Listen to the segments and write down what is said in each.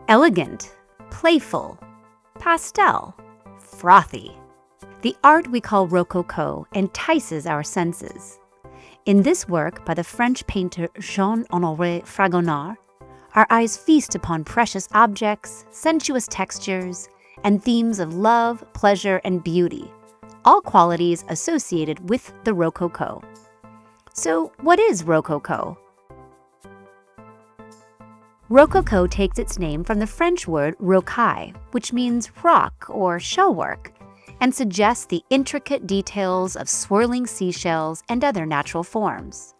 Elegant, playful, pastel, frothy. The art we call Rococo entices our senses. In this work by the French painter Jean-Honoré Fragonard, our eyes feast upon precious objects, sensuous textures, and themes of love, pleasure, and beauty, all qualities associated with the Rococo. So, what is Rococo? Rococo takes its name from the French word rocaille, which means rock or shellwork, and suggests the intricate details of swirling seashells and other natural forms.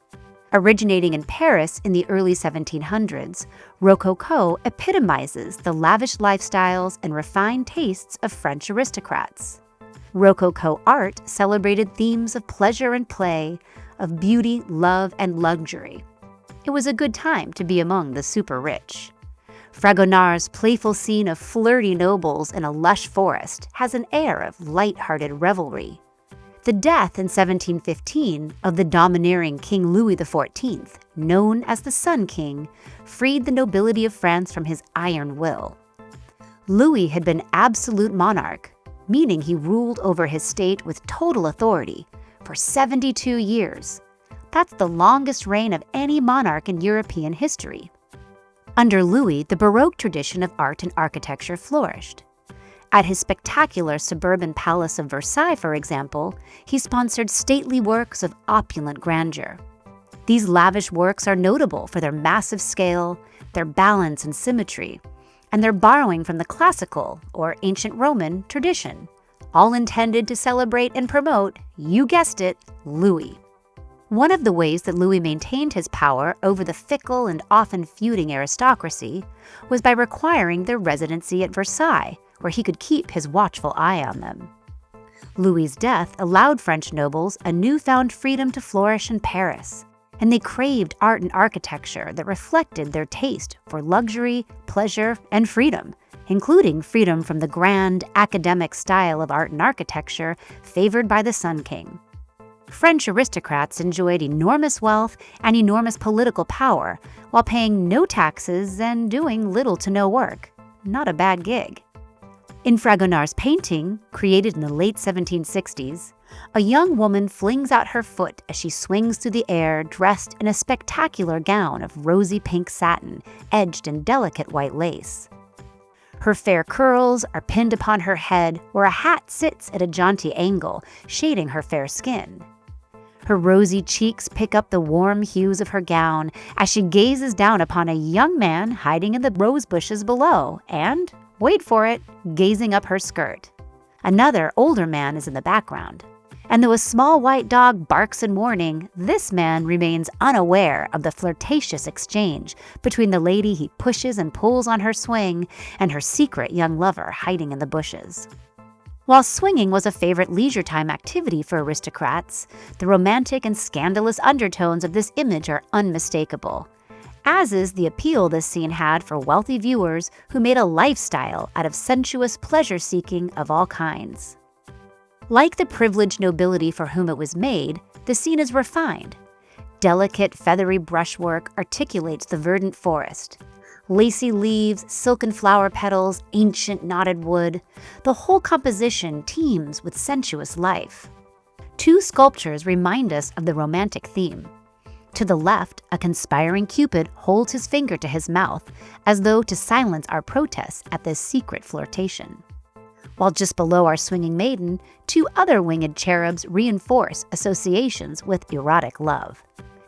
Originating in Paris in the early 1700s, Rococo epitomizes the lavish lifestyles and refined tastes of French aristocrats. Rococo art celebrated themes of pleasure and play, of beauty, love, and luxury. It was a good time to be among the super rich. Fragonard's playful scene of flirty nobles in a lush forest has an air of light-hearted revelry. The death in 1715 of the domineering King Louis XIV, known as the Sun King, freed the nobility of France from his iron will. Louis had been absolute monarch, meaning he ruled over his state with total authority for 72 years. That's the longest reign of any monarch in European history. Under Louis, the Baroque tradition of art and architecture flourished. At his spectacular suburban palace of Versailles, for example, he sponsored stately works of opulent grandeur. These lavish works are notable for their massive scale, their balance and symmetry, and their borrowing from the classical, or ancient Roman, tradition, all intended to celebrate and promote, you guessed it, Louis. One of the ways that Louis maintained his power over the fickle and often feuding aristocracy was by requiring their residency at Versailles, where he could keep his watchful eye on them. Louis's death allowed French nobles a newfound freedom to flourish in Paris, and they craved art and architecture that reflected their taste for luxury, pleasure, and freedom, including freedom from the grand, academic style of art and architecture favored by the Sun King. French aristocrats enjoyed enormous wealth and enormous political power while paying no taxes and doing little to no work. Not a bad gig. In Fragonard's painting, created in the late 1760s, a young woman flings out her foot as she swings through the air dressed in a spectacular gown of rosy pink satin edged in delicate white lace. Her fair curls are pinned upon her head where a hat sits at a jaunty angle, shading her fair skin. Her rosy cheeks pick up the warm hues of her gown as she gazes down upon a young man hiding in the rose bushes below and, wait for it, gazing up her skirt. Another, older man is in the background. And though a small white dog barks in warning, this man remains unaware of the flirtatious exchange between the lady he pushes and pulls on her swing and her secret young lover hiding in the bushes. While swinging was a favorite leisure time activity for aristocrats, the romantic and scandalous undertones of this image are unmistakable, as is the appeal this scene had for wealthy viewers who made a lifestyle out of sensuous pleasure-seeking of all kinds. Like the privileged nobility for whom it was made, the scene is refined. Delicate, feathery brushwork articulates the verdant forest. Lacy leaves, silken flower petals, ancient knotted wood. The whole composition teems with sensuous life. Two sculptures remind us of the romantic theme. To the left, a conspiring Cupid holds his finger to his mouth, as though to silence our protests at this secret flirtation. While just below our swinging maiden, two other winged cherubs reinforce associations with erotic love.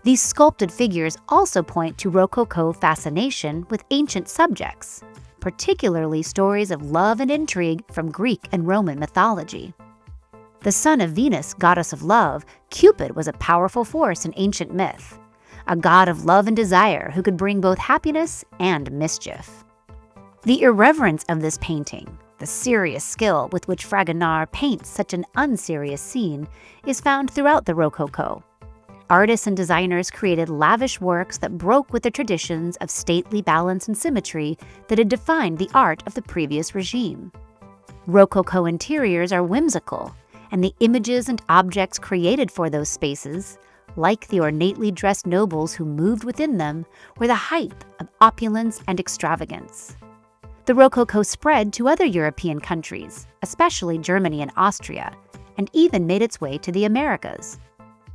These sculpted figures also point to Rococo fascination with ancient subjects, particularly stories of love and intrigue from Greek and Roman mythology. The son of Venus, goddess of love, Cupid was a powerful force in ancient myth, a god of love and desire who could bring both happiness and mischief. The irreverence of this painting, the serious skill with which Fragonard paints such an unserious scene, is found throughout the Rococo. Artists and designers created lavish works that broke with the traditions of stately balance and symmetry that had defined the art of the previous regime. Rococo interiors are whimsical, and the images and objects created for those spaces, like the ornately dressed nobles who moved within them, were the height of opulence and extravagance. The Rococo spread to other European countries, especially Germany and Austria, and even made its way to the Americas.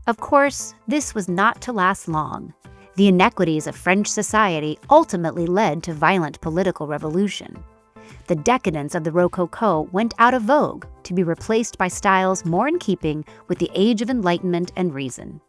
Of course, this was not to last long. The inequities of French society ultimately led to violent political revolution. The decadence of the Rococo went out of vogue to be replaced by styles more in keeping with the Age of Enlightenment and reason.